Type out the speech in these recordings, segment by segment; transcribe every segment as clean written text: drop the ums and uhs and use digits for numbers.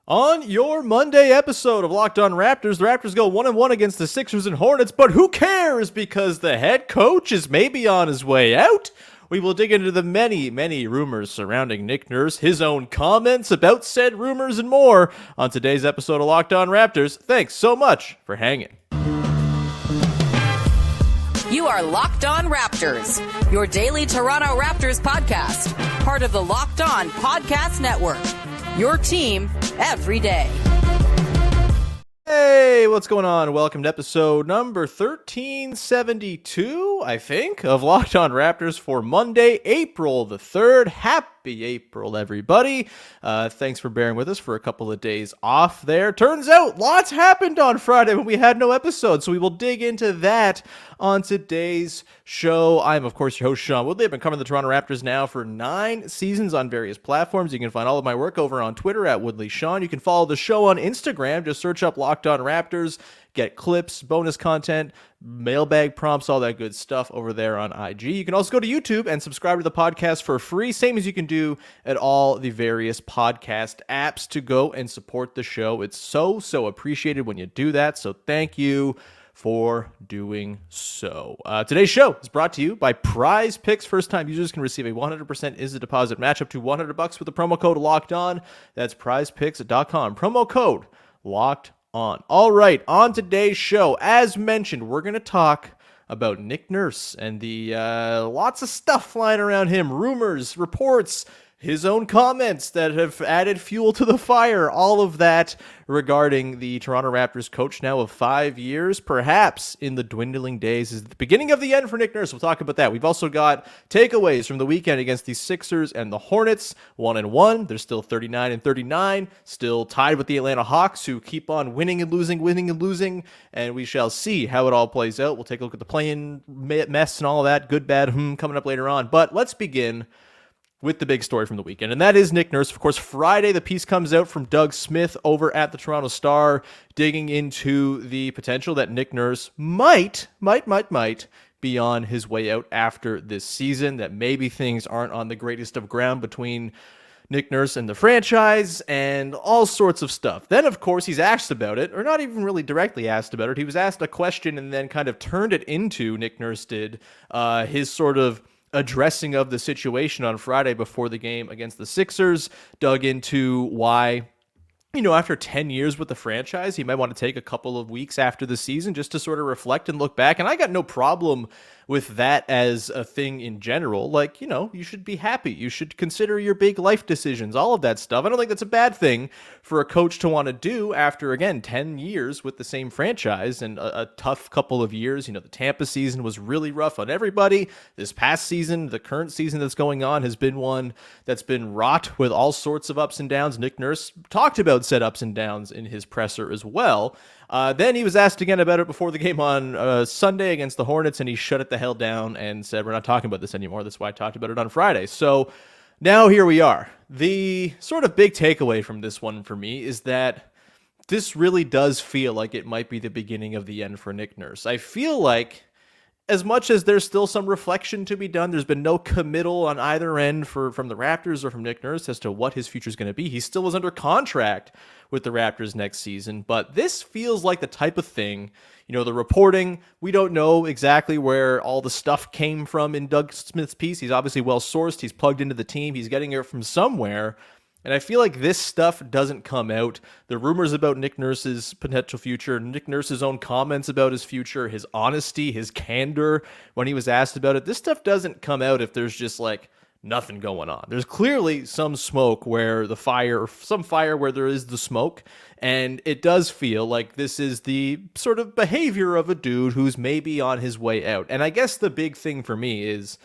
On your Monday episode of Locked On Raptors, the Raptors go 1-1 against the Sixers and Hornets, but who cares because the head coach is maybe on his way out? We will dig into the many rumors surrounding Nick Nurse, his own comments about said rumors, and more on today's episode of Locked On Raptors. Thanks so much for hanging. You are Locked On Raptors, your daily Toronto Raptors podcast, part of the Locked On Podcast Network. Your team every day. Hey, what's going on? Welcome to episode number 1372, I think, of Locked On Raptors for Monday, April the 3rd. Happy April, everybody. Thanks for bearing with us for a couple of days off there. Turns out lots happened on Friday when we had no episode, so we will dig into that on today's show. I'm, of course, your host, Sean Woodley. I've been covering the Toronto Raptors now for 9 seasons on various platforms. You can find all of my work over on Twitter at WoodleySean. You can follow the show on Instagram. Just search up Locked On Raptors. Get clips, bonus content, mailbag prompts, all that good stuff over there on IG. You can also go to YouTube and subscribe to the podcast for free, same as you can do at all the various podcast apps to go and support the show. It's so appreciated when you do that, so thank you for doing so. Today's show is brought to you by Prize Picks. First-time users can receive a 100% is a deposit match up to $100 with the promo code Locked On. That's prizepicks.com. Promo code Locked On. All right, on today's show, as mentioned, we're going to talk about Nick Nurse and the lots of stuff flying around him, rumors, reports, his own comments that have added fuel to the fire, all of that regarding the Toronto Raptors coach now of 5 years, perhaps in the dwindling days is the beginning of the end for Nick Nurse. We'll talk about that. We've also got takeaways from the weekend against the Sixers and the Hornets, 1-1. They're still 39-39, still tied with the Atlanta Hawks, who keep on winning and losing, and we shall see how it all plays out. We'll take a look at the play-in mess and all of that, good, bad, coming up later on. But let's begin with the big story from the weekend, and that is Nick Nurse. Of course, Friday, the piece comes out from Doug Smith over at the Toronto Star, digging into the potential that Nick Nurse might be on his way out after this season, that maybe things aren't on the greatest of ground between Nick Nurse and the franchise, and all sorts of stuff. Then, of course, he's asked about it, or not even really directly asked about it. He was asked a question and then kind of turned it into, Nick Nurse did, his sort of addressing of the situation on Friday before the game against the Sixers, dug into why, after 10 years with the franchise, he might want to take a couple of weeks after the season just to sort of reflect and look back. And I got no problem with that as a thing in general. Like, you should be happy. You should consider your big life decisions, all of that stuff. I don't think that's a bad thing for a coach to want to do after, again, 10 years with the same franchise and a tough couple of years. The Tampa season was really rough on everybody. This past season, the current season that's going on, has been one that's been wrought with all sorts of ups and downs. Nick Nurse talked about said ups and downs in his presser as well. Then he was asked again about it before the game on Sunday against the Hornets, and he shut it the hell down and said, we're not talking about this anymore. That's why I talked about it on Friday. So now here we are. The sort of big takeaway from this one for me is that this really does feel like it might be the beginning of the end for Nick Nurse. I feel like, as much as there's still some reflection to be done, there's been no committal on either end from the Raptors or from Nick Nurse as to what his future is going to be. He still is under contract with the Raptors next season, but this feels like the type of thing, the reporting, we don't know exactly where all the stuff came from in Doug Smith's piece. He's obviously well-sourced. He's plugged into the team. He's getting it from somewhere. And I feel like this stuff doesn't come out. The rumors about Nick Nurse's potential future, Nick Nurse's own comments about his future, his honesty, his candor when he was asked about it, this stuff doesn't come out if there's just like nothing going on. There's clearly some smoke where some fire where there is the smoke. And it does feel like this is the sort of behavior of a dude who's maybe on his way out. And I guess the big thing for me is,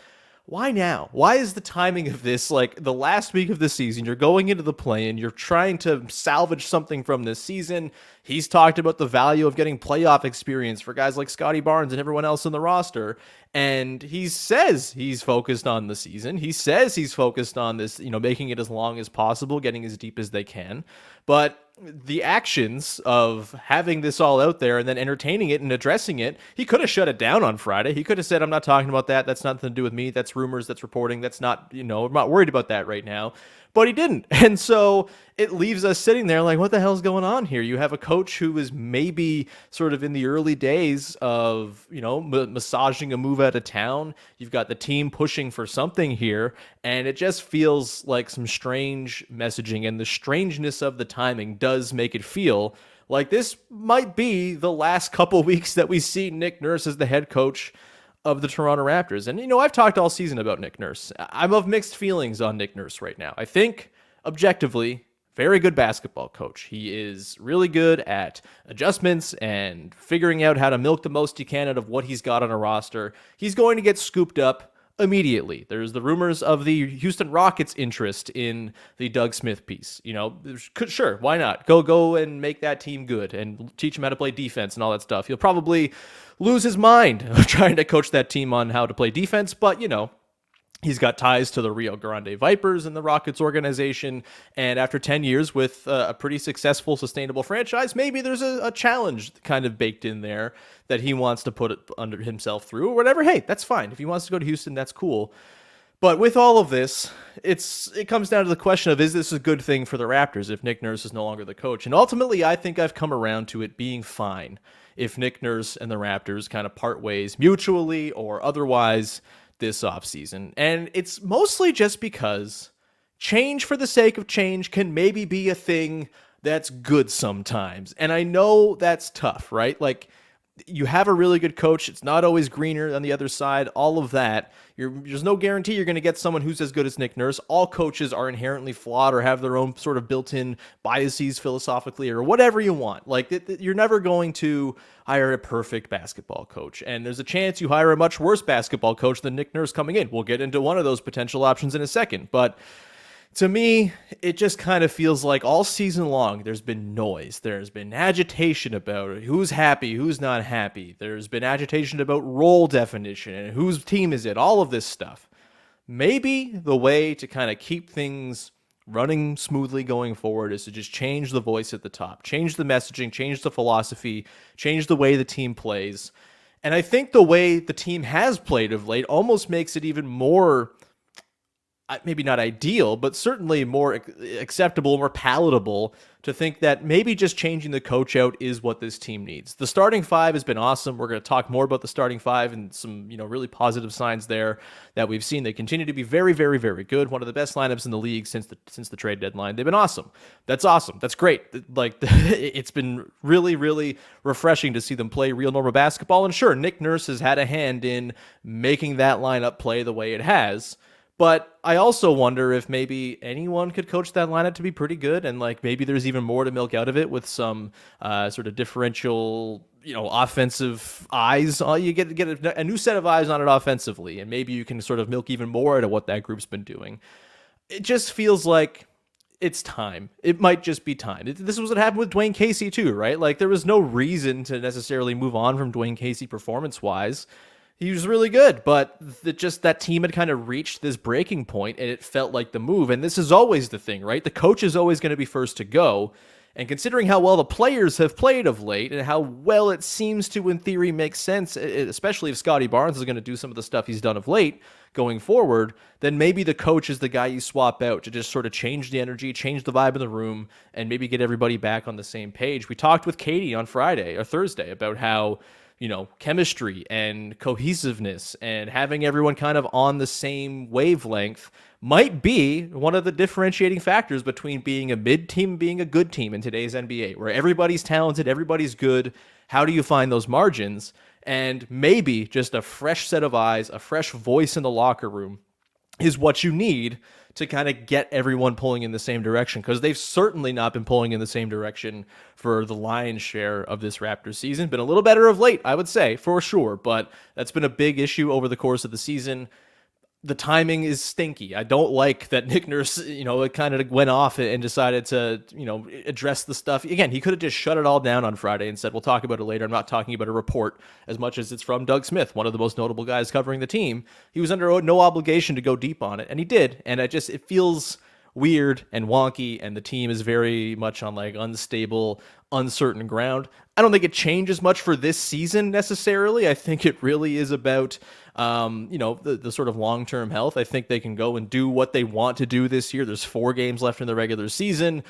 why now? Why is the timing of this like the last week of the season? You're going into the play-in. You're trying to salvage something from this season. He's talked about the value of getting playoff experience for guys like Scottie Barnes and everyone else in the roster. And he says he's focused on the season. He says he's focused on this, making it as long as possible, getting as deep as they can. But the actions of having this all out there and then entertaining it and addressing it, he could have shut it down on Friday. He could have said, I'm not talking about that. That's nothing to do with me. That's rumors. That's reporting. That's not, I'm not worried about that right now. but he didn't. And so it leaves us sitting there like, what the hell's going on here? You have a coach who is maybe sort of in the early days of, massaging a move out of town. You've got the team pushing for something here, and it just feels like some strange messaging, and the strangeness of the timing does make it feel like this might be the last couple weeks that we see Nick Nurse as the head coach of the Toronto Raptors. And, I've talked all season about Nick Nurse. I'm of mixed feelings on Nick Nurse right now. I think, objectively, very good basketball coach. He is really good at adjustments and figuring out how to milk the most he can out of what he's got on a roster. He's going to get scooped up immediately. There's the rumors of the Houston Rockets' interest in the Doug Smith piece. Sure, why not? Go and make that team good and teach him how to play defense and all that stuff. He'll probably lose his mind trying to coach that team on how to play defense, but, he's got ties to the Rio Grande Vipers and the Rockets organization, and after 10 years with a pretty successful, sustainable franchise, maybe there's a challenge kind of baked in there that he wants to put it under himself through or whatever. Hey, that's fine. If he wants to go to Houston, that's cool. But with all of this, it comes down to the question of, is this a good thing for the Raptors if Nick Nurse is no longer the coach? And ultimately, I think I've come around to it being fine if Nick Nurse and the Raptors kind of part ways mutually or otherwise this offseason. And it's mostly just because change for the sake of change can maybe be a thing that's good sometimes. And I know that's tough, right? Like, you have a really good coach. It's not always greener on the other side, all of that. There's no guarantee you're going to get someone who's as good as Nick Nurse. All coaches are inherently flawed or have their own sort of built-in biases philosophically or whatever you want. Like, you're never going to hire a perfect basketball coach. And there's a chance you hire a much worse basketball coach than Nick Nurse coming in. We'll get into one of those potential options in a second. But to me, it just kind of feels like all season long, there's been noise. There's been agitation about who's happy, who's not happy. There's been agitation about role definition and whose team is it, all of this stuff. Maybe the way to kind of keep things running smoothly going forward is to just change the voice at the top, change the messaging, change the philosophy, change the way the team plays. And I think the way the team has played of late almost makes it even more, maybe not ideal, but certainly more acceptable, more palatable to think that maybe just changing the coach out is what this team needs. The starting five has been awesome. We're going to talk more about the starting five and some, really positive signs there that we've seen. They continue to be very, very, very good. One of the best lineups in the league since the trade deadline. They've been awesome. That's awesome. That's great. Like, it's been really, really refreshing to see them play real normal basketball. And sure, Nick Nurse has had a hand in making that lineup play the way it has. But I also wonder if maybe anyone could coach that lineup to be pretty good, and like maybe there's even more to milk out of it with some sort of differential, offensive eyes. You get a new set of eyes on it offensively, and maybe you can sort of milk even more out of what that group's been doing. It just feels like it's time. It might just be time. This was what happened with Dwayne Casey too, right? Like, there was no reason to necessarily move on from Dwayne Casey performance-wise. He was really good, but that team had kind of reached this breaking point, and it felt like the move. And this is always the thing, right? The coach is always going to be first to go. And considering how well the players have played of late and how well it seems to, in theory, make sense, especially if Scottie Barnes is going to do some of the stuff he's done of late going forward, then maybe the coach is the guy you swap out to just sort of change the energy, change the vibe in the room, and maybe get everybody back on the same page. We talked with Katie on Friday or Thursday about how chemistry and cohesiveness and having everyone kind of on the same wavelength might be one of the differentiating factors between being a mid team and being a good team in today's NBA, where everybody's talented, everybody's good. How do you find those margins? And maybe just a fresh set of eyes, a fresh voice in the locker room is what you need to kind of get everyone pulling in the same direction, because they've certainly not been pulling in the same direction for the lion's share of this Raptors season. Been a little better of late, I would say, for sure, but that's been a big issue over the course of the season. The timing is stinky. I don't like that Nick Nurse, it kind of went off and decided to, address the stuff. Again, he could have just shut it all down on Friday and said, we'll talk about it later. I'm not talking about a report as much as it's from Doug Smith, one of the most notable guys covering the team. He was under no obligation to go deep on it, and he did. And it feels weird and wonky, and the team is very much on like unstable, uncertain ground. I don't think it changes much for this season necessarily. I think it really is about the sort of long-term health. I think they can go and do what they want to do this year. There's 4 games left in the regular season.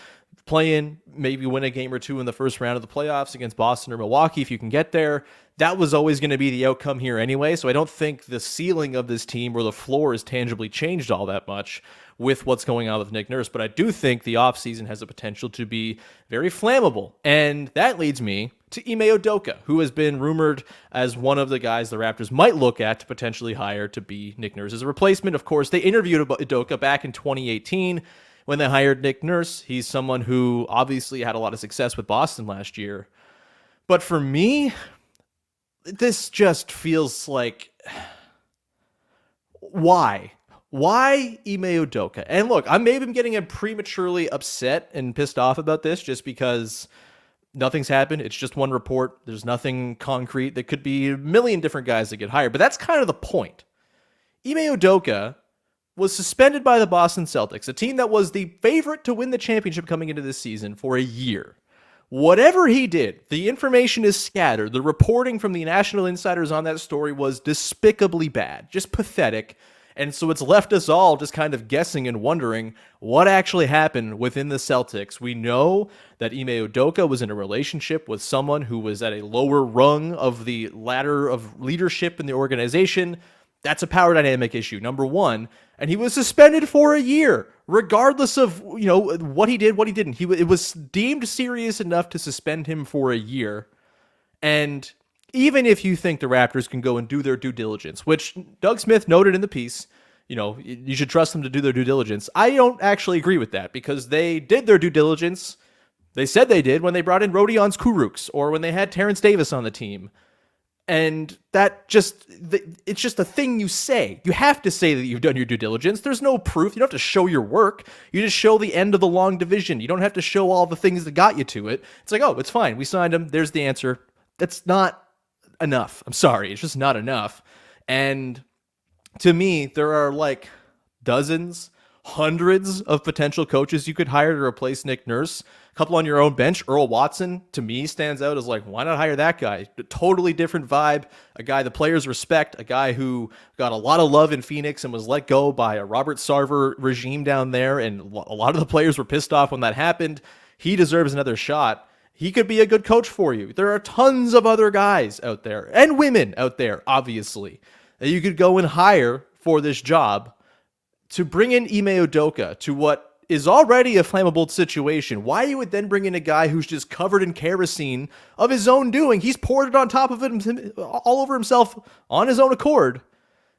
Play in, maybe win a game or 2 in the first round of the playoffs against Boston or Milwaukee if you can get there. That was always going to be the outcome here anyway, so I don't think the ceiling of this team or the floor has tangibly changed all that much with what's going on with Nick Nurse, but I do think the offseason has the potential to be very flammable, and that leads me to Ime Udoka, who has been rumored as one of the guys the Raptors might look at to potentially hire to be Nick Nurse's replacement. Of course, they interviewed Udoka back in 2018 when they hired Nick Nurse. He's someone who obviously had a lot of success with Boston last year, but for me, this just feels like, why? Why Ime Udoka? And look, I may have been getting prematurely upset and pissed off about this just because nothing's happened. It's just one report. There's nothing concrete. There could be a million different guys that get hired, but that's kind of the point. Ime Udoka was suspended by the Boston Celtics, a team that was the favorite to win the championship coming into this season, for a year. Whatever he did, the information is scattered. The reporting from the national insiders on that story was despicably bad, just pathetic. And so it's left us all just kind of guessing and wondering what actually happened within the Celtics. We know that Ime Udoka was in a relationship with someone who was at a lower rung of the ladder of leadership in the organization. That's a power dynamic issue, number one. And he was suspended for a year, regardless of, what he did, what he didn't. It was deemed serious enough to suspend him for a year. And even if you think the Raptors can go and do their due diligence, which Doug Smith noted in the piece, you should trust them to do their due diligence. I don't actually agree with that, because they did their due diligence. They said they did when they brought in Rodions Kurucs or when they had Terrence Davis on the team. And it's just a thing you say. You have to say that you've done your due diligence. There's no proof. You don't have to show your work. You just show the end of the long division. You don't have to show all the things that got you to it. It's like, oh, it's fine. We signed him. There's the answer. That's not enough. I'm sorry. It's just not enough. And to me, there are like dozens, hundreds of potential coaches you could hire to replace Nick Nurse. A couple on your own bench. Earl Watson, to me, stands out as like, why not hire that guy? A totally different vibe. A guy the players respect. A guy who got a lot of love in Phoenix and was let go by a Robert Sarver regime down there. And a lot of the players were pissed off when that happened. He deserves another shot. He could be a good coach for you. There are tons of other guys out there and women out there, obviously, that you could go and hire for this job to bring in Ime Udoka to what is already a flammable situation. Why you would then bring in a guy who's just covered in kerosene of his own doing? He's poured it on top of it all over himself on his own accord.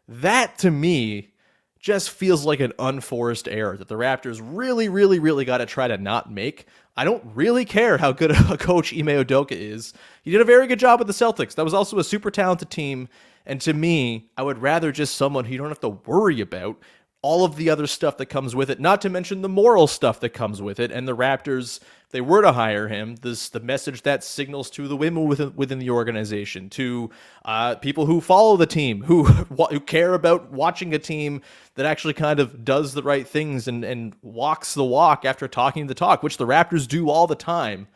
That, to me, just feels like an unforced error that the Raptors really, really, really got to try to not make. I don't really care how good a coach Ime Udoka is. He did a very good job with the Celtics. That was also a super talented team. And to me, I would rather just someone who you don't have to worry about all of the other stuff that comes with it, not to mention the moral stuff that comes with it. And the Raptors, if they were to hire him, the message that signals to the women within the organization, to people who follow the team, who care about watching a team that actually kind of does the right things and walks the walk after talking the talk, which the Raptors do all the time.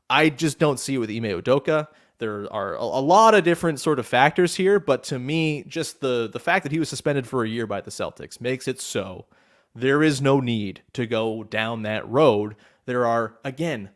I just don't see it with Ime Udoka. There are a lot of different sort of factors here, but to me, just the fact that he was suspended for a year by the Celtics makes it so there is no need to go down that road. There are, again,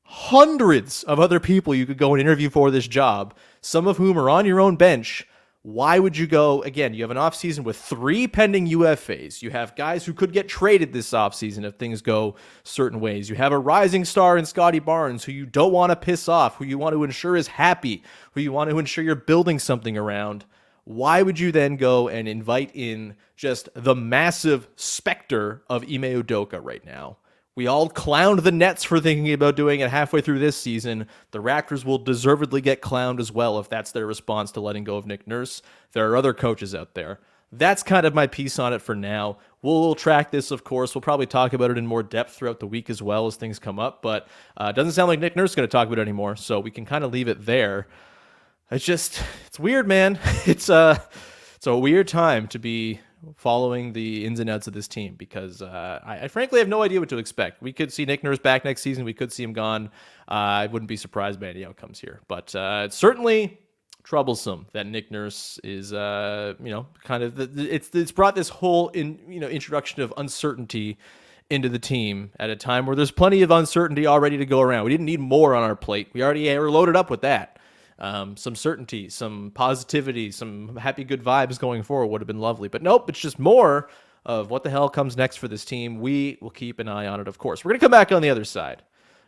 hundreds of other people you could go and interview for this job, some of whom are on your own bench. Why would you go? Again, you have an offseason with 3 pending UFAs. You have guys who could get traded this offseason if things go certain ways. You have a rising star in Scottie Barnes who you don't want to piss off, who you want to ensure is happy, who you want to ensure you're building something around. Why would you then go and invite in just the massive specter of Ime Udoka right now? We all clowned the Nets for thinking about doing it halfway through this season. The Raptors will deservedly get clowned as well if that's their response to letting go of Nick Nurse. There are other coaches out there. That's kind of my piece on it for now. We'll track this, of course. We'll probably talk about it in more depth throughout the week as well as things come up. But it doesn't sound like Nick Nurse is going to talk about it anymore, so we can kind of leave it there. It's weird, man. It's a weird time to be following the ins and outs of this team because I frankly have no idea what to expect. We could see Nick Nurse back next season. We could see him gone. I wouldn't be surprised by any outcomes here. But it's certainly troublesome that Nick Nurse is, kind of it's brought this whole introduction of uncertainty into the team at a time where there's plenty of uncertainty already to go around. We didn't need more on our plate. We already were loaded up with that. Some certainty, some positivity, some happy, good vibes going forward would have been lovely. But nope, it's just more of what the hell comes next for this team. We will keep an eye on it, of course. We're going to come back on the other side,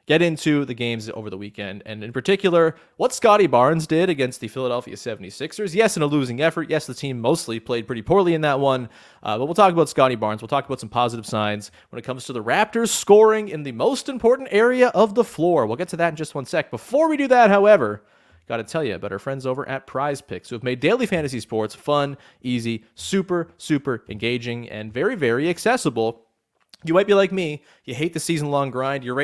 get into the games over the weekend, and in particular, what Scottie Barnes did against the Philadelphia 76ers. Yes, in a losing effort. Yes, the team mostly played pretty poorly in that one, but we'll talk about Scottie Barnes. We'll talk about some positive signs when it comes to the Raptors scoring in the most important area of the floor. We'll get to that in just one sec. Before we do that, however, got to tell you about our friends over at Prize Picks, who have made daily fantasy sports fun, easy, super, super engaging, and very, very accessible. You might be like me. You hate the season-long grind. You're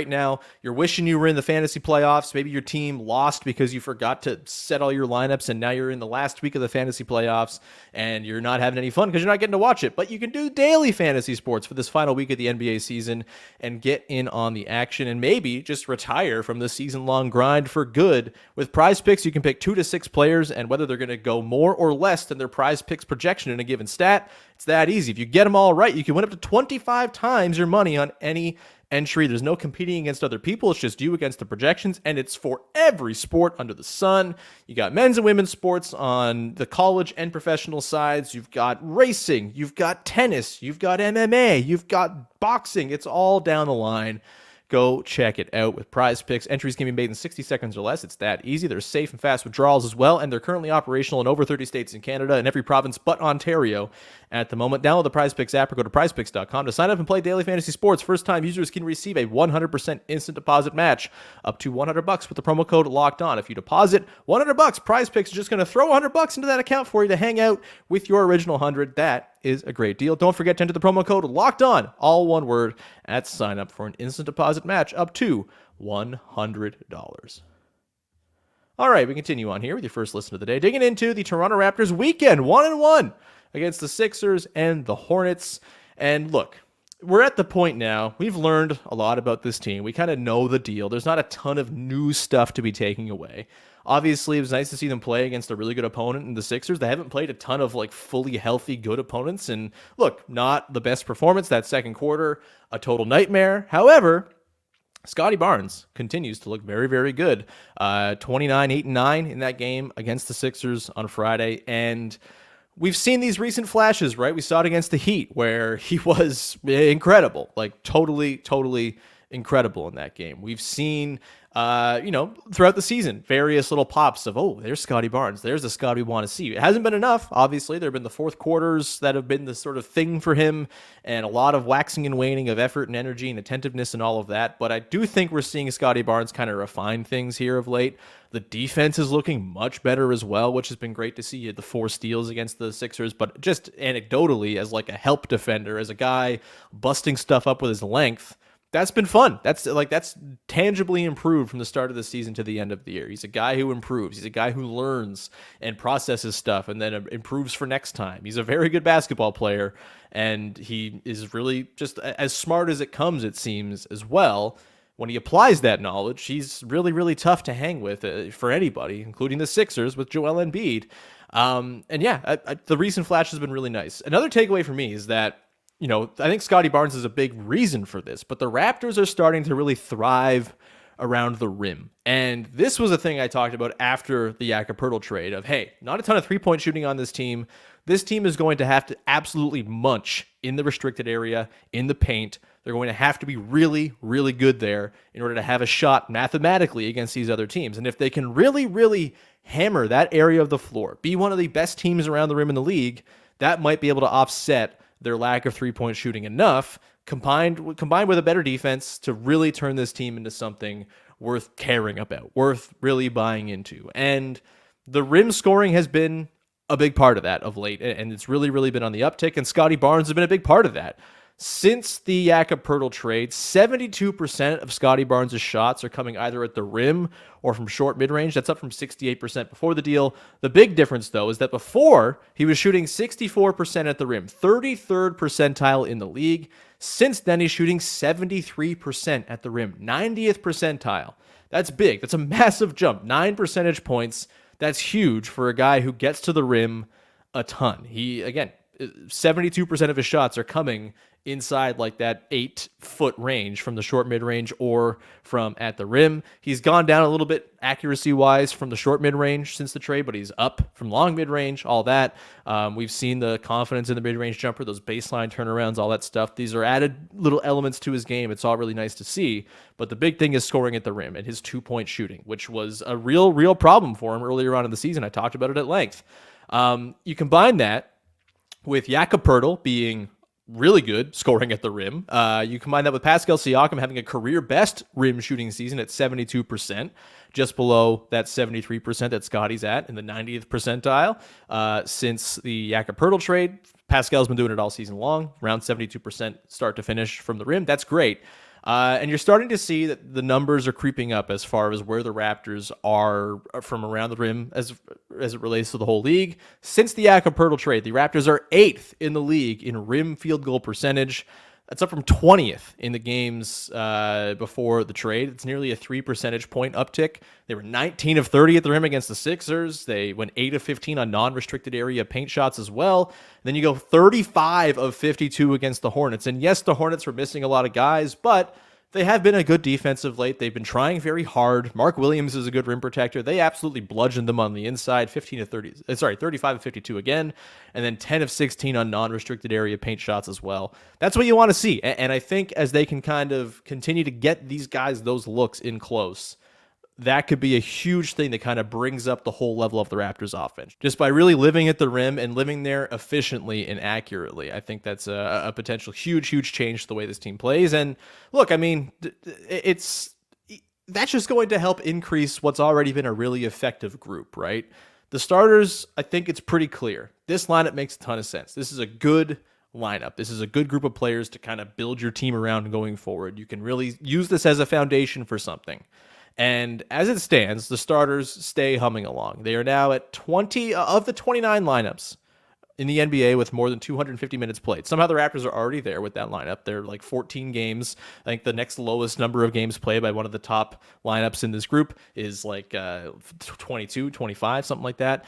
wishing you were in the fantasy playoffs. Maybe your team lost because you forgot to set all your lineups, and now you're in the last week of the fantasy playoffs, and you're not having any fun because you're not getting to watch it. But you can do daily fantasy sports for this final week of the NBA season and get in on the action and maybe just retire from the season-long grind for good. With Prize Picks, you can pick 2 to 6 players, and whether they're going to go more or less than their Prize Picks projection in a given stat, it's that easy. If you get them all right, you can win up to 25 times your money on any entry. There's no competing against other people. It's just you against the projections, and it's for every sport under the sun. You got men's and women's sports on the college and professional sides. You've got racing. You've got tennis. You've got MMA. You've got boxing. It's all down the line. Go check it out with Prize Picks. Entries can be made in 60 seconds or less. It's that easy. There's safe and fast withdrawals as well, and they're currently operational in over 30 states in Canada and every province but Ontario at the moment. Download the Prize Picks app or go to prizepicks.com to sign up and play daily fantasy sports. First-time users can receive a 100% instant deposit match up to $100 with the promo code Locked On. If you deposit $100, Prize Picks is just going to throw $100 into that account for you to hang out with your original 100. That is a great deal. Don't forget to enter the promo code Locked On, all one word, at sign up for an instant deposit match up to $100. All right, we continue on here with your first listen of the day, digging into the Toronto Raptors weekend, 1-1 against the Sixers and the Hornets. And look, we're at the point now, we've learned a lot about this team. We kind of know the deal. There's not a ton of new stuff to be taking away. Obviously, it was nice to see them play against a really good opponent in the Sixers. They haven't played a ton of fully healthy, good opponents. And look, not the best performance. That second quarter, a total nightmare. However, Scottie Barnes continues to look very, very good. 29, 8, and 9 in that game against the Sixers on Friday. And we've seen these recent flashes, right? We saw it against the Heat where he was incredible, totally incredible in that game. We've seen, throughout the season, various little pops of, oh, there's Scottie Barnes. There's the Scottie we want to see. It hasn't been enough, obviously. There have been the fourth quarters that have been the sort of thing for him and a lot of waxing and waning of effort and energy and attentiveness and all of that. But I do think we're seeing Scottie Barnes kind of refine things here of late. The defense is looking much better as well, which has been great to see. He had the 4 steals against the Sixers, but just anecdotally as a help defender, as a guy busting stuff up with his length, that's been fun. That's tangibly improved from the start of the season to the end of the year. He's a guy who improves. He's a guy who learns and processes stuff and then improves for next time. He's a very good basketball player, and he is really just as smart as it comes, it seems, as well. When he applies that knowledge, he's really, really tough to hang with for anybody, including the Sixers with Joel Embiid. The recent flash has been really nice. Another takeaway for me is that, I think Scottie Barnes is a big reason for this, but the Raptors are starting to really thrive around the rim. And this was a thing I talked about after the Jakob trade of, hey, not a ton of three-point shooting on this team. This team is going to have to absolutely munch in the restricted area, in the paint. They're going to have to be really, really good there in order to have a shot mathematically against these other teams. And if they can really, really hammer that area of the floor, be one of the best teams around the rim in the league, that might be able to offset their lack of three-point shooting enough, combined with a better defense to really turn this team into something worth caring about, worth really buying into. And the rim scoring has been a big part of that of late, and it's really, really been on the uptick, and Scottie Barnes has been a big part of that. Since the Jakob trade, 72% of Scottie Barnes' shots are coming either at the rim or from short mid-range. That's up from 68% before the deal. The big difference, though, is that before, he was shooting 64% at the rim, 33rd percentile in the league. Since then, he's shooting 73% at the rim, 90th percentile. That's big. That's a massive jump. 9 percentage points. That's huge for a guy who gets to the rim a ton. He, again, 72% of his shots are coming inside like that 8-foot range from the short mid-range or from at the rim. He's gone down a little bit accuracy-wise from the short mid-range since the trade, but he's up from long mid-range, all that. We've seen the confidence in the mid-range jumper, those baseline turnarounds, all that stuff. These are added little elements to his game. It's all really nice to see, but the big thing is scoring at the rim and his two-point shooting, which was a real problem for him earlier on in the season. I talked about it at length. You combine that with Jakob being really good scoring at the rim. You combine that with Pascal Siakam having a career best rim shooting season at 72%, just below that 73% that Scottie's at in the 90th percentile. Since the Jakob trade, Pascal's been doing it all season long, around 72% start to finish from the rim. That's great. And you're starting to see that the numbers are creeping up as far as where the Raptors are from around the rim as it relates to the whole league. Since the Jakob trade, the Raptors are 8th in the league in rim field goal percentage. That's up from 20th in the games before the trade. It's nearly a 3 percentage point uptick. They were 19 of 30 at the rim against the Sixers. They went 8 of 15 on non-restricted area paint shots as well. Then you go 35 of 52 against the Hornets. And yes, the Hornets were missing a lot of guys, but they have been a good defensive late. They've been trying very hard. Mark Williams is a good rim protector. They absolutely bludgeoned them on the inside, 35 of 52 again, and then 10 of 16 on non-restricted area paint shots as well. That's what you want to see. And I think as they can kind of continue to get these guys those looks in close, that could be a huge thing that kind of brings up the whole level of the Raptors offense. Just by really living at the rim and living there efficiently and accurately. I think that's a potential huge change to the way this team plays. And look, I mean, that's just going to help increase what's already been a really effective group, right? The starters, I think it's pretty clear. This lineup makes a ton of sense. This is a good lineup. This is a good group of players to kind of build your team around going forward. You can really use this as a foundation for something. And as it stands, the starters stay humming along. They are now at 20 of the 29 lineups in the NBA with more than 250 minutes played. Somehow the Raptors are already there with that lineup. They're like 14 games. I think the next lowest number of games played by one of the top lineups in this group is like 22, 25, something like that.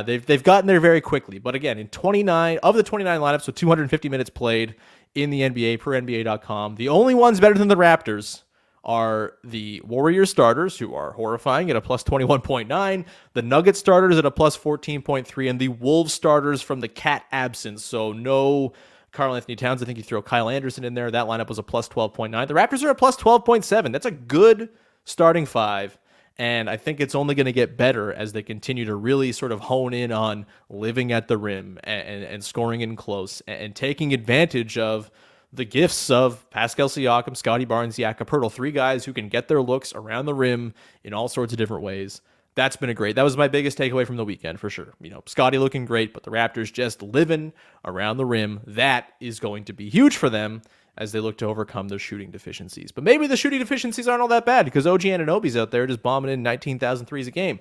They've gotten there very quickly. But again, in 29 of the 29 lineups with 250 minutes played in the NBA per NBA.com, the only ones better than the Raptors are the Warriors starters, who are horrifying at a plus 21.9, the Nuggets starters at a plus 14.3, and the Wolves starters from the Cat absence. So no Karl-Anthony Towns. I think you throw Kyle Anderson in there. That lineup was a plus 12.9. The Raptors are a plus 12.7. That's a good starting five. And I think it's only going to get better as they continue to really sort of hone in on living at the rim and scoring in close and taking advantage of the gifts of Pascal Siakam, Scottie Barnes, Jakob Poeltl, 3 guys who can get their looks around the rim in all sorts of different ways. That was my biggest takeaway from the weekend for sure. You know, Scottie looking great, but the Raptors just living around the rim. That is going to be huge for them as they look to overcome those shooting deficiencies. But maybe the shooting deficiencies aren't all that bad because OG Anunoby's out there just bombing in 19,000 threes a game.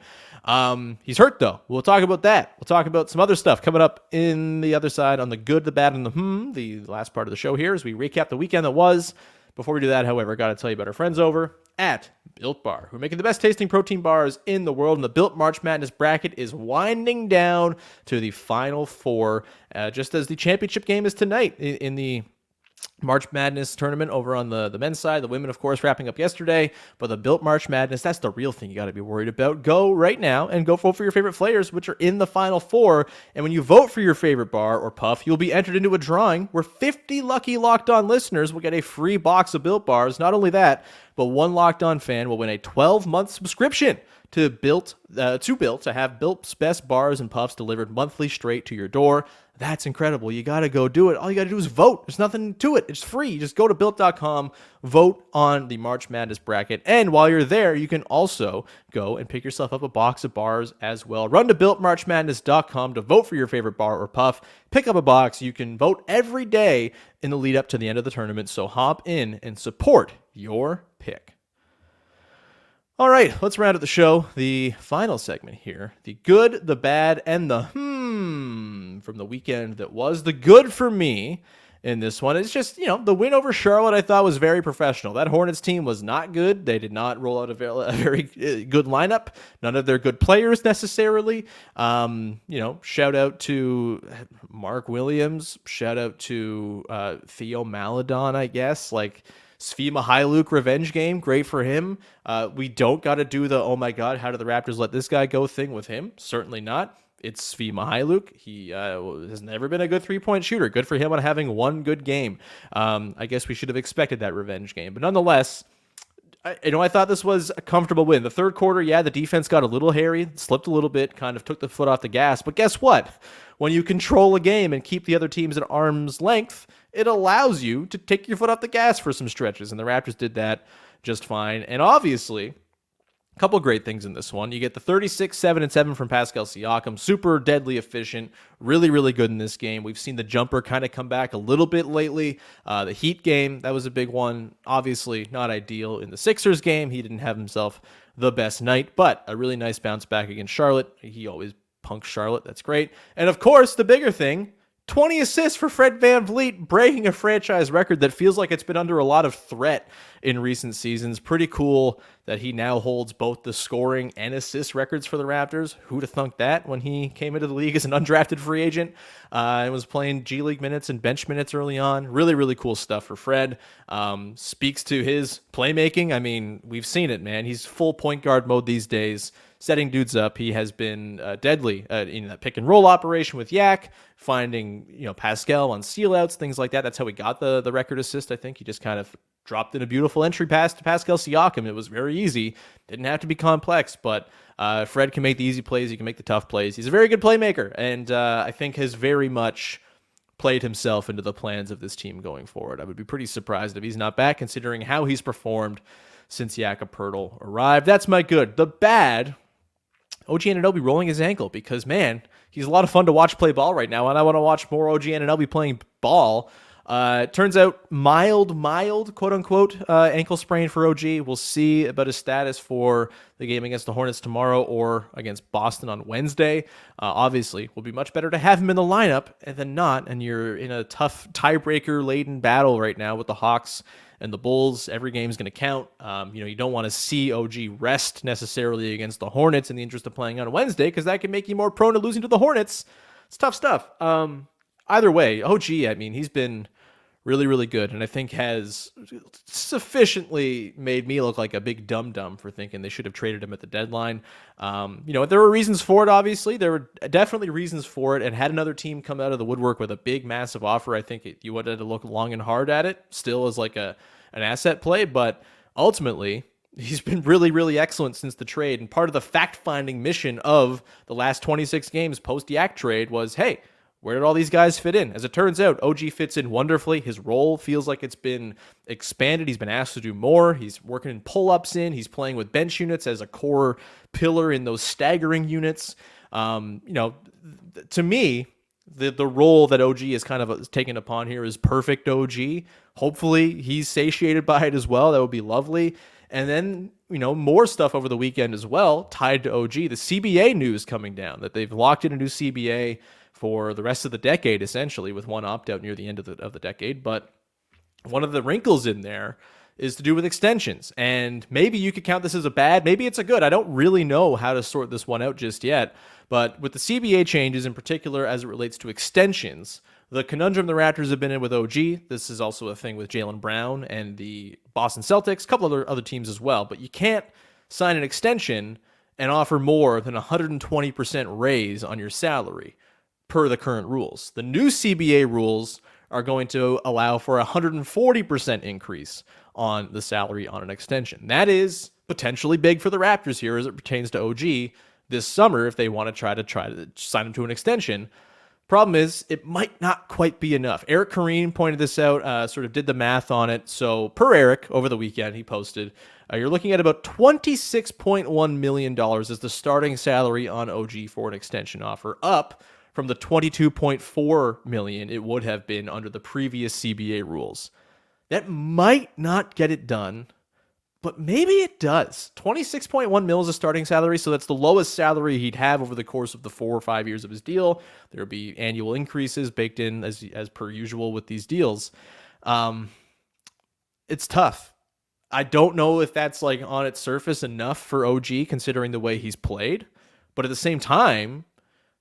He's hurt, though. We'll talk about that. We'll talk about some other stuff coming up in the other side on the good, the bad, and the last part of the show here as we recap the weekend that was. Before we do that, however, I got to tell you about our friends over at Built Bar, who are making the best tasting protein bars in the world. And the Built March Madness bracket is winding down to the Final Four, just as the championship game is tonight in the March Madness tournament over on the men's side. The women, of course, wrapping up yesterday. But the Built March Madness, that's the real thing you got to be worried about. Go right now and go vote for your favorite flavors, which are in the Final Four. And when you vote for your favorite bar or puff, you'll be entered into a drawing where 50 lucky Locked On listeners will get a free box of Built Bars. Not only that, but one Locked On fan will win a 12-month subscription to Built to have Built's best bars and puffs delivered monthly straight to your door. That's incredible. You got to go do it. All you got to do is vote. There's nothing to it. It's free. Just go to built.com, vote on the March Madness bracket. And while you're there, you can also go and pick yourself up a box of bars as well. Run to builtmarchmadness.com to vote for your favorite bar or puff. Pick up a box. You can vote every day in the lead up to the end of the tournament. So hop in and support your pick. All right, let's round out the show. The final segment here. The good, the bad, and the from the weekend that was. The good for me in this one is just, the win over Charlotte I thought was very professional. That Hornets team was not good. They did not roll out a very good lineup. None of their good players necessarily. Shout out to Mark Williams. Shout out to Theo Maledon, I guess. Svi Mihailuk revenge game, great for him. We don't got to do the, oh my God, how did the Raptors let this guy go thing with him? Certainly not. It's Svi Mihailuk. He has never been a good three-point shooter. Good for him on having one good game. I guess we should have expected that revenge game. But nonetheless, I thought this was a comfortable win. The third quarter, the defense got a little hairy, slipped a little bit, kind of took the foot off the gas. But guess what? When you control a game and keep the other teams at arm's length, it allows you to take your foot off the gas for some stretches. And the Raptors did that just fine. And obviously, a couple of great things in this one. You get the 36, 7, and 7 from Pascal Siakam. Super deadly efficient. Really, really good in this game. We've seen the jumper kind of come back a little bit lately. The Heat game, that was a big one. Obviously, not ideal in the Sixers game. He didn't have himself the best night, but a really nice bounce back against Charlotte. He always punks Charlotte. That's great. And of course, the bigger thing, 20 assists for Fred VanVleet, breaking a franchise record that feels like it's been under a lot of threat in recent seasons. Pretty cool that he now holds both the scoring and assist records for the Raptors. Who'd have thunk that when he came into the league as an undrafted free agent and was playing G League minutes and bench minutes early on. Really, really cool stuff for Fred. Speaks to his playmaking. I mean, we've seen it, man. He's full point guard mode these days, setting dudes up. He has been deadly in that pick and roll operation with Yak, finding Pascal on seal outs, things like that. That's how he got the record assist. I think he just kind of dropped in a beautiful entry pass to Pascal Siakam. It was very easy. Didn't have to be complex, but Fred can make the easy plays. He can make the tough plays. He's a very good playmaker, and I think has very much played himself into the plans of this team going forward. I would be pretty surprised if he's not back, considering how he's performed since Jakob Poeltl arrived. That's my good. The bad, OG Anunoby rolling his ankle, because, man, he's a lot of fun to watch play ball right now, and I want to watch more OG Anunoby playing ball. Turns out mild, quote-unquote, ankle sprain for OG. We'll see about his status for the game against the Hornets tomorrow or against Boston on Wednesday. Obviously, will be much better to have him in the lineup than not, and you're in a tough tiebreaker-laden battle right now with the Hawks and the Bulls. Every game's going to count. You don't want to see OG rest necessarily against the Hornets in the interest of playing on Wednesday, because that can make you more prone to losing to the Hornets. It's tough stuff. Either way, OG, I mean, he's been really, really good, and I think has sufficiently made me look like a big dum-dum for thinking they should have traded him at the deadline. There were reasons for it, obviously. There were definitely reasons for it, and had another team come out of the woodwork with a big, massive offer, I think you would have to look long and hard at it, still as like an asset play, but ultimately, he's been really, really excellent since the trade, and part of the fact-finding mission of the last 26 games post-Yak trade was, hey, where did all these guys fit in? As it turns out, OG fits in wonderfully. His role feels like it's been expanded. He's been asked to do more. He's working in pull-ups in. He's playing with bench units as a core pillar in those staggering units. To me, the role that OG is kind of taken upon here is perfect OG. Hopefully, he's satiated by it as well. That would be lovely. And then, more stuff over the weekend as well, tied to OG. The CBA news coming down, that they've locked in a new CBA for the rest of the decade, essentially, with one opt-out near the end of the decade. But one of the wrinkles in there is to do with extensions. And maybe you could count this as a bad, maybe it's a good. I don't really know how to sort this one out just yet. But with the CBA changes, in particular as it relates to extensions, the conundrum the Raptors have been in with OG, this is also a thing with Jaylen Brown and the Boston Celtics, a couple other teams as well. But you can't sign an extension and offer more than 120% raise on your salary per the current rules. The new CBA rules are going to allow for a 140% increase on the salary on an extension. That is potentially big for the Raptors here as it pertains to OG this summer if they want to try to sign him to an extension. Problem is, it might not quite be enough. Eric Kareen pointed this out, sort of did the math on it. So per Eric, over the weekend, he posted, you're looking at about $26.1 million as the starting salary on OG for an extension offer, up from the $22.4 million it would have been under the previous CBA rules. That might not get it done, but maybe it does. $26.1 million is a starting salary, so that's the lowest salary he'd have over the course of the 4 or 5 years of his deal. There'll be annual increases baked in as per usual with these deals. It's tough. I don't know if that's like on its surface enough for OG considering the way he's played, but at the same time,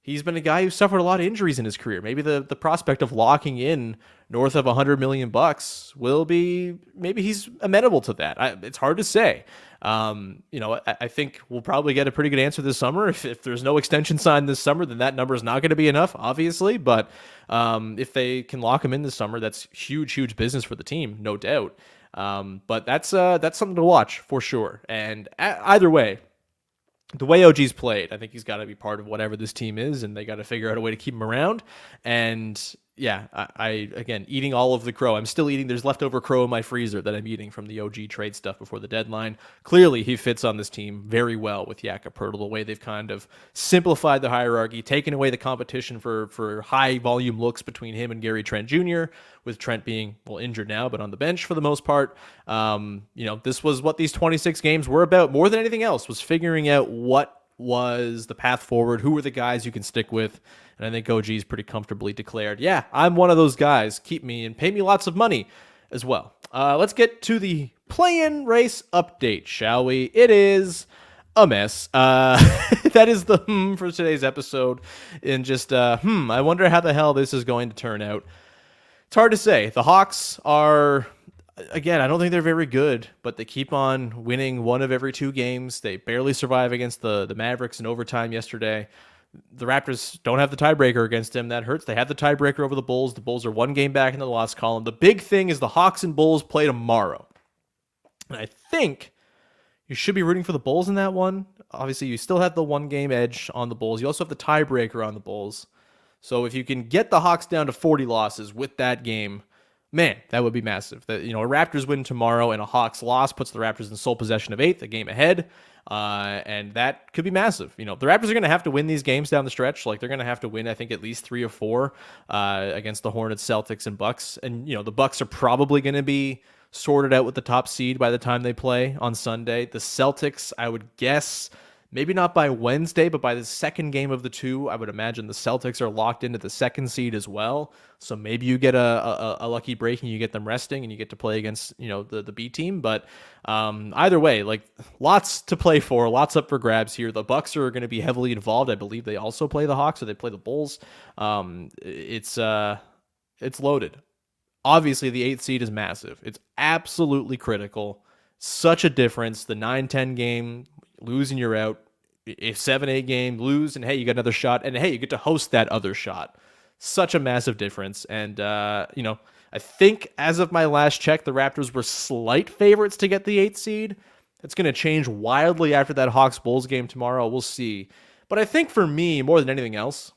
he's been a guy who suffered a lot of injuries in his career. Maybe the prospect of locking in north of $100 million will be, maybe he's amenable to that. It's hard to say. I think we'll probably get a pretty good answer this summer. If there's no extension signed this summer, then that number is not going to be enough, obviously. But if they can lock him in this summer, that's huge business for the team, no doubt. But that's something to watch for sure. And either way, the way OG's played, I think he's got to be part of whatever this team is, and they got to figure out a way to keep him around. And yeah, I again, eating all of the crow. I'm still eating. There's leftover crow in my freezer that I'm eating from the OG trade stuff before the deadline. Clearly, he fits on this team very well with Jakob Poeltl, the way they've kind of simplified the hierarchy, taken away the competition for high volume looks between him and Gary Trent Jr., with Trent being, injured now, but on the bench for the most part. This was what these 26 games were about more than anything else, was figuring out what was the path forward, who were the guys you can stick with. And I think OG's pretty comfortably declared, yeah, I'm one of those guys. Keep me and pay me lots of money as well. Let's get to the Playin Race update, shall we? It is a mess. That is the for today's episode. And just, I wonder how the hell this is going to turn out. It's hard to say. The Hawks are, again, I don't think they're very good, but they keep on winning one of every 2 games. They barely survive against the Mavericks in overtime yesterday. The Raptors don't have the tiebreaker against them. That hurts. They have the tiebreaker over the Bulls. The Bulls are 1 game back in the loss column. The big thing is the Hawks and Bulls play tomorrow. And I think you should be rooting for the Bulls in that one. Obviously, you still have the 1 game edge on the Bulls. You also have the tiebreaker on the Bulls. So if you can get the Hawks down to 40 losses with that game, man, that would be massive. A Raptors win tomorrow and a Hawks loss puts the Raptors in sole possession of 8th, a game ahead. And that could be massive. The Raptors are going to have to win these games down the stretch. Like, they're going to have to win, I think, at least 3 or 4 against the Hornets, Celtics, and Bucks. And, the Bucks are probably going to be sorted out with the top seed by the time they play on Sunday. The Celtics, I would guess, maybe not by Wednesday, but by the second game of the 2, I would imagine the Celtics are locked into the 2nd seed as well. So maybe you get a lucky break and you get them resting and you get to play against, the B team. But either way, like, lots to play for, lots up for grabs here. The Bucks are going to be heavily involved. I believe they also play the Hawks, or they play the Bulls. It's loaded. Obviously, the 8th seed is massive. It's absolutely critical. Such a difference. The 9-10 game, lose and you're out. If 7-8 game, lose, and hey, you got another shot, and hey, you get to host that other shot. Such a massive difference. And, I think as of my last check, the Raptors were slight favorites to get the 8th seed. It's going to change wildly after that Hawks-Bulls game tomorrow. We'll see. But I think for me, more than anything else,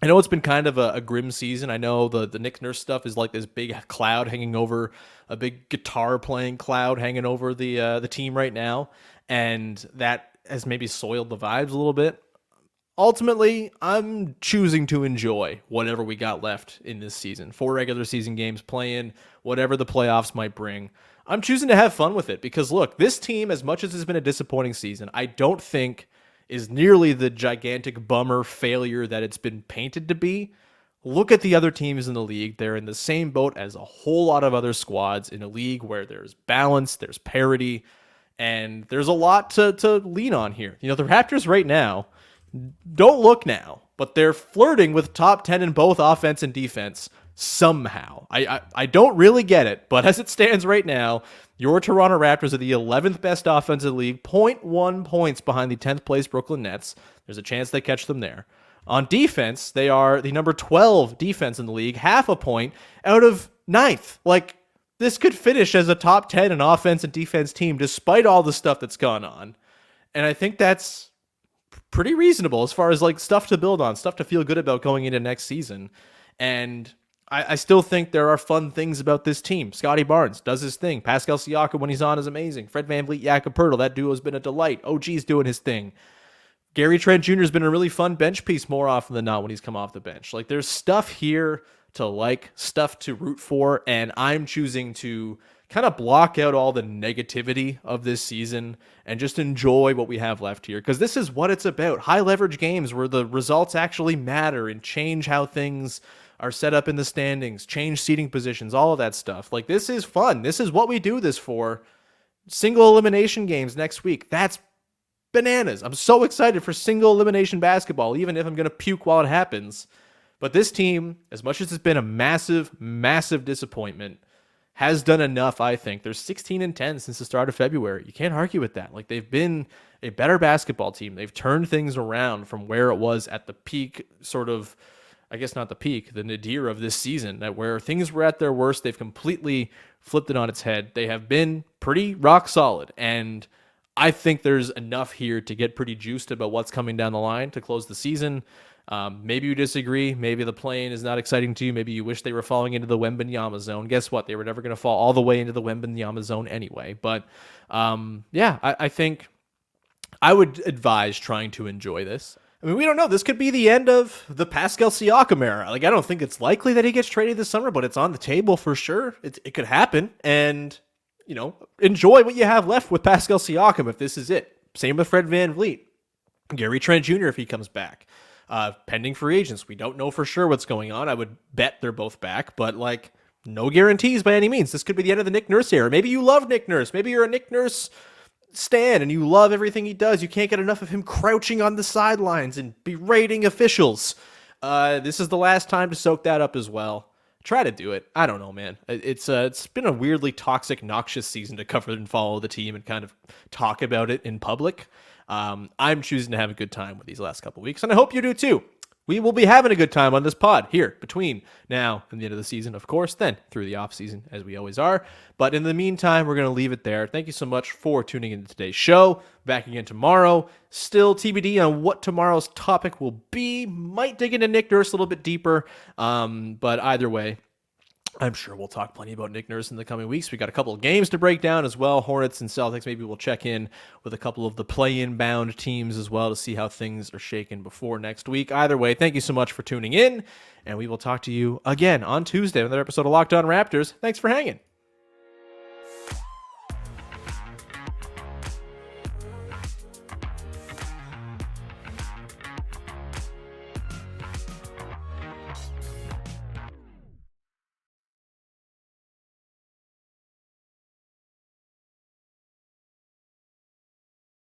I know it's been kind of a grim season. I know the Nick Nurse stuff is like this big cloud hanging over, a big guitar playing cloud hanging over the team right now. And that has maybe soiled the vibes a little bit. Ultimately, I'm choosing to enjoy whatever we got left in this season. 4 regular season games, playing whatever the playoffs might bring. I'm choosing to have fun with it because, look, this team, as much as it's been a disappointing season, I don't think is nearly the gigantic bummer failure that it's been painted to be. Look at the other teams in the league. They're in the same boat as a whole lot of other squads in a league where there's balance, there's parity, and there's a lot to lean on here. The Raptors right now, don't look now, but they're flirting with top 10 in both offense and defense somehow. I don't really get it, but as it stands right now, your Toronto Raptors are the 11th best offense in the league, 0.1 points behind the 10th place Brooklyn Nets. There's a chance they catch them there. On defense, they are the number 12 defense in the league, half a point out of 9th. Like, this could finish as a top 10 in offense and defense team despite all the stuff that's gone on. And I think that's pretty reasonable as far as like stuff to build on, stuff to feel good about going into next season. And I still think there are fun things about this team. Scottie Barnes does his thing. Pascal Siakam when he's on is amazing. Fred VanVleet, Jakob Poeltl, that duo has been a delight. OG's doing his thing. Gary Trent Jr. has been a really fun bench piece more often than not when he's come off the bench. Like, there's stuff here to like, stuff to root for, and I'm choosing to kind of block out all the negativity of this season and just enjoy what we have left here, because this is what it's about. High leverage games where the results actually matter and change how things are set up in the standings, change seating positions, all of that stuff. Like, this is fun. This is what we do this for. Single elimination games next week. That's bananas. I'm so excited for single elimination basketball, even if I'm going to puke while it happens. But this team, as much as it's been a massive, massive disappointment, has done enough, I think. They're 16-10 since the start of February. You can't argue with that. Like, they've been a better basketball team. They've turned things around from where it was at the peak, sort of, I guess not the peak, the nadir of this season, that where things were at their worst, they've completely flipped it on its head. They have been pretty rock solid, and I think there's enough here to get pretty juiced about what's coming down the line to close the season. Maybe you disagree. Maybe the play-in is not exciting to you. Maybe you wish they were falling into the Wembanyama zone. Guess what? They were never going to fall all the way into the Wembanyama zone anyway. But I think I would advise trying to enjoy this. I mean, we don't know. This could be the end of the Pascal Siakam era. Like, I don't think it's likely that he gets traded this summer, but it's on the table for sure. It could happen. And, you know, enjoy what you have left with Pascal Siakam if this is it. Same with Fred VanVleet. Gary Trent Jr. if he comes back. Pending free agents. We don't know for sure what's going on. I would bet they're both back, but like, no guarantees by any means. This could be the end of the Nick Nurse era. Maybe you love Nick Nurse. Maybe you're a Nick Nurse stan and you love everything he does. You can't get enough of him crouching on the sidelines and berating officials. This is the last time to soak that up as well. Try to do it. I don't know, man. It's been a weirdly toxic, noxious season to cover and follow the team and kind of talk about it in public. I'm choosing to have a good time with these last couple weeks, and I hope you do too. We will be having a good time on this pod here between now and the end of the season, of course, then through the off season, as we always are. But in the meantime, we're going to leave it there. Thank you so much for tuning into today's show. Back again tomorrow. Still TBD on what tomorrow's topic will be. Might dig into Nick Nurse a little bit deeper. But either way, I'm sure we'll talk plenty about Nick Nurse in the coming weeks. We got a couple of games to break down as well. Hornets and Celtics. Maybe we'll check in with a couple of the play-in bound teams as well to see how things are shaken before next week. Either way, thank you so much for tuning in, and we will talk to you again on Tuesday on another episode of Locked On Raptors. Thanks for hanging.